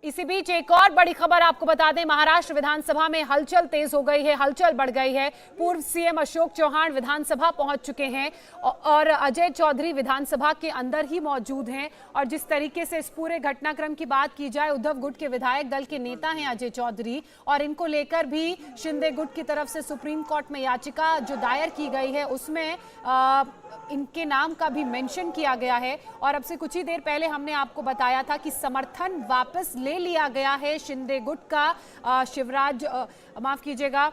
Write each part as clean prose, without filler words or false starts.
इसी बीच एक और बड़ी खबर आपको बता दें, महाराष्ट्र विधानसभा में हलचल तेज हो गई है, हलचल बढ़ गई है। पूर्व सीएम अशोक चौहान विधानसभा पहुंच चुके हैं और अजय चौधरी विधानसभा के अंदर ही मौजूद हैं। और जिस तरीके से इस पूरे घटनाक्रम की बात की जाए, उद्धव गुट के विधायक दल के नेता हैं अजय चौधरी, और इनको लेकर भी शिंदे गुट की तरफ से सुप्रीम कोर्ट में याचिका जो दायर की गई है उसमें इनके नाम का भी मेंशन किया गया है। और अब से कुछ ही देर पहले हमने आपको बताया था कि समर्थन वापस ले लिया गया है शिंदे गुट का। शिवराज माफ कीजिएगा,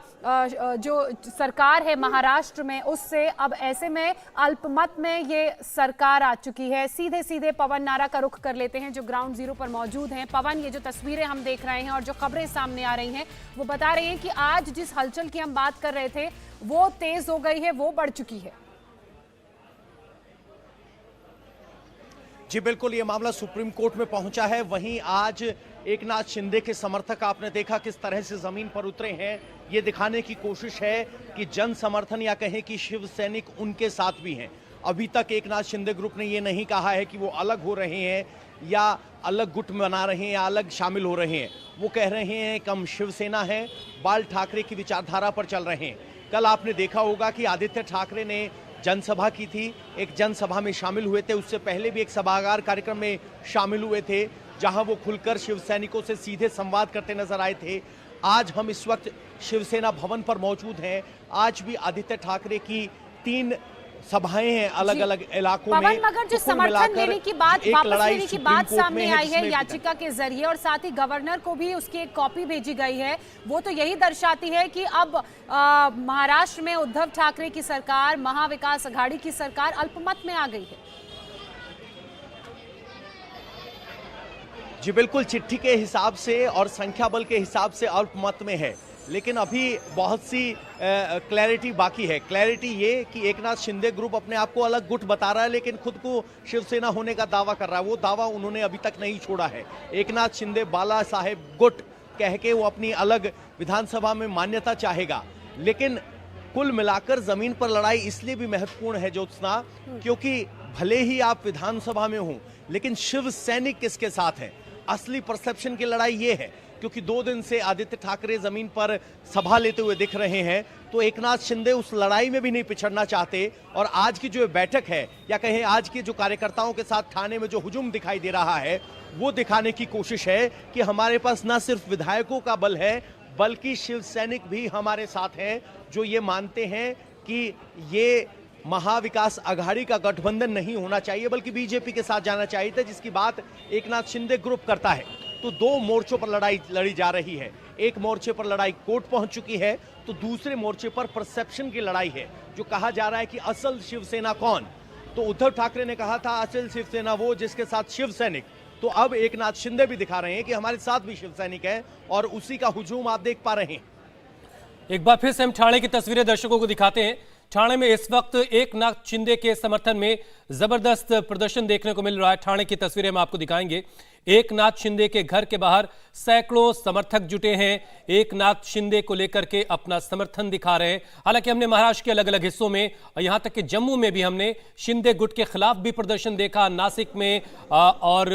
जो सरकार है महाराष्ट्र में उससे अब ऐसे में अल्पमत में ये सरकार आ चुकी है। सीधे सीधे पवन नारा का रुख कर लेते हैं जो ग्राउंड जीरो पर मौजूद हैं। पवन, ये जो तस्वीरें हम देख रहे हैं और जो खबरें सामने आ रही हैं वो बता रही हैं कि आज जिस हलचल की हम बात कर रहे थे वो तेज हो गई है, वो बढ़ चुकी है। जी बिल्कुल, ये मामला सुप्रीम कोर्ट में पहुंचा है। वहीं आज एकनाथ शिंदे के समर्थक आपने देखा किस तरह से जमीन पर उतरे हैं। ये दिखाने की कोशिश है कि जन समर्थन या कहें कि शिव सैनिक उनके साथ भी हैं। अभी तक एकनाथ शिंदे ग्रुप ने ये नहीं कहा है कि वो अलग हो रहे हैं या अलग गुट बना रहे हैं या अलग शामिल हो रहे हैं। वो कह रहे हैं कि हम शिवसेना हैं, बाल ठाकरे की विचारधारा पर चल रहे हैं। कल आपने देखा होगा कि आदित्य ठाकरे ने जनसभा की थी, एक जनसभा में शामिल हुए थे। उससे पहले भी एक सभागार कार्यक्रम में शामिल हुए थे जहां वो खुलकर शिव सैनिकों से सीधे संवाद करते नजर आए थे। आज हम इस वक्त शिवसेना भवन पर मौजूद हैं। आज भी आदित्य ठाकरे की 3 सभाएं हैं अलग अलग इलाकों में। मगर जो समर्थन लेने की बात, वापस लेने की बात सामने आई है याचिका के जरिए, और साथ ही गवर्नर को भी उसकी एक कॉपी भेजी गई है, वो तो यही दर्शाती है कि अब महाराष्ट्र में उद्धव ठाकरे की सरकार, महाविकास आघाड़ी की सरकार अल्पमत में आ गई है। जी बिल्कुल, चिट्ठी के हिसाब से और संख्या बल के हिसाब से अल्पमत में है, लेकिन अभी बहुत सी क्लैरिटी बाकी है। क्लैरिटी ये कि एकनाथ शिंदे ग्रुप अपने आप को अलग गुट बता रहा है लेकिन खुद को शिवसेना होने का दावा कर रहा है। वो दावा उन्होंने अभी तक नहीं छोड़ा है। एकनाथ शिंदे बाला साहेब गुट कह के वो अपनी अलग विधानसभा में मान्यता चाहेगा। लेकिन कुल मिलाकर जमीन पर लड़ाई इसलिए भी महत्वपूर्ण है ज्योत्सना, क्योंकि भले ही आप विधानसभा में हो लेकिन शिव सैनिक किसके साथ है। असली परसेप्शन की लड़ाई ये है, क्योंकि 2 दिन से आदित्य ठाकरे जमीन पर सभा लेते हुए दिख रहे हैं, तो एकनाथ शिंदे उस लड़ाई में भी नहीं पिछड़ना चाहते। और आज की जो बैठक है या कहें आज के जो कार्यकर्ताओं के साथ थाने में जो हुजूम दिखाई दे रहा है, वो दिखाने की कोशिश है कि हमारे पास न सिर्फ विधायकों का बल है बल्कि शिव सैनिक भी हमारे साथ हैं, जो ये मानते हैं कि ये महाविकास आघाड़ी का गठबंधन नहीं होना चाहिए बल्कि बीजेपी के साथ जाना चाहिए था, जिसकी बात एकनाथ शिंदे ग्रुप करता है। तो 2 मोर्चों पर लड़ाई लड़ी जा रही है। एक मोर्चे पर लड़ाई कोर्ट पहुंच चुकी है, तो दूसरे मोर्चे पर परसेप्शन की लड़ाई है, जो कहा जा रहा है कि असल शिवसेना कौन। तो उद्धव ठाकरे ने कहा था असल शिवसेना वो जिसके साथ शिव सैनिक, तो अब एकनाथ शिंदे भी दिखा रहे हैं कि हमारे साथ भी शिव सैनिक है और उसी का हुजूम आप देख पा रहे हैं। एक बार फिर से हम ठाणे की तस्वीरें दर्शकों को दिखाते हैं। ठाणे में इस वक्त एकनाथ शिंदे के समर्थन में जबरदस्त प्रदर्शन देखने को मिल रहा है। ठाणे की तस्वीरें हम आपको दिखाएंगे। एकनाथ शिंदे के घर के बाहर सैकड़ों समर्थक जुटे हैं, एकनाथ शिंदे को लेकर के अपना समर्थन दिखा रहे हैं। हालांकि हमने महाराष्ट्र के अलग अलग हिस्सों में, यहां तक कि जम्मू में भी हमने शिंदे गुट के खिलाफ भी प्रदर्शन देखा, नासिक में और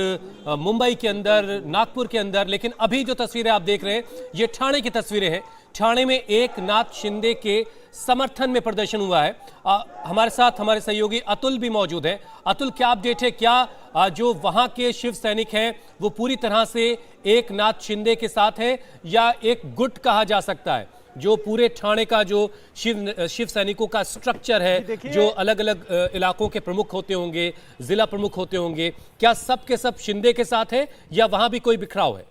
मुंबई के अंदर, नागपुर के अंदर। लेकिन अभी जो तस्वीरें आप देख रहे हैं ये ठाणे की तस्वीरें हैं। ठाणे में एकनाथ शिंदे के समर्थन में प्रदर्शन हुआ है। हमारे साथ हमारे सहयोगी अतुल भी मौजूद है। अतुल, क्या अपडेट है? क्या जो वहां के शिव सैनिक हैं वो पूरी तरह से एकनाथ शिंदे के साथ है या एक गुट कहा जा सकता है जो पूरे ठाणे का जो शिव सैनिकों का स्ट्रक्चर है, जो अलग अलग इलाकों के प्रमुख होते होंगे, जिला प्रमुख होते होंगे, क्या सब के सब शिंदे के साथ है या वहां भी कोई बिखराव है?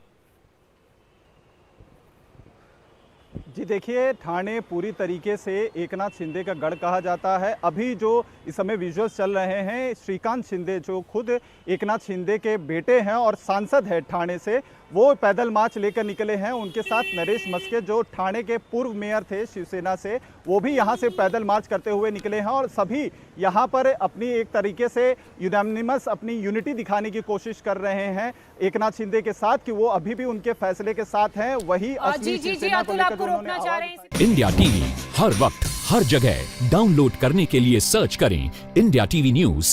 जी देखिए, ठाणे पूरी तरीके से एकनाथ शिंदे का गढ़ कहा जाता है। अभी जो इस समय विजुअल्स चल रहे हैं, श्रीकांत शिंदे जो खुद एकनाथ शिंदे के बेटे हैं और सांसद है ठाणे से, वो पैदल मार्च लेकर निकले हैं। उनके साथ नरेश मस्के जो ठाणे के पूर्व मेयर थे शिवसेना से, वो भी यहाँ से पैदल मार्च करते हुए निकले हैं। और सभी यहाँ पर अपनी एक तरीके से यूनानिमस अपनी यूनिटी दिखाने की कोशिश कर रहे हैं एकनाथ शिंदे के साथ कि वो अभी भी उनके फैसले के साथ हैं। वही असली शिवसेना को लेकर उन्होंने आवाज। इंडिया टीवी हर वक्त हर जगह डाउनलोड करने के लिए सर्च करें इंडिया टीवी न्यूज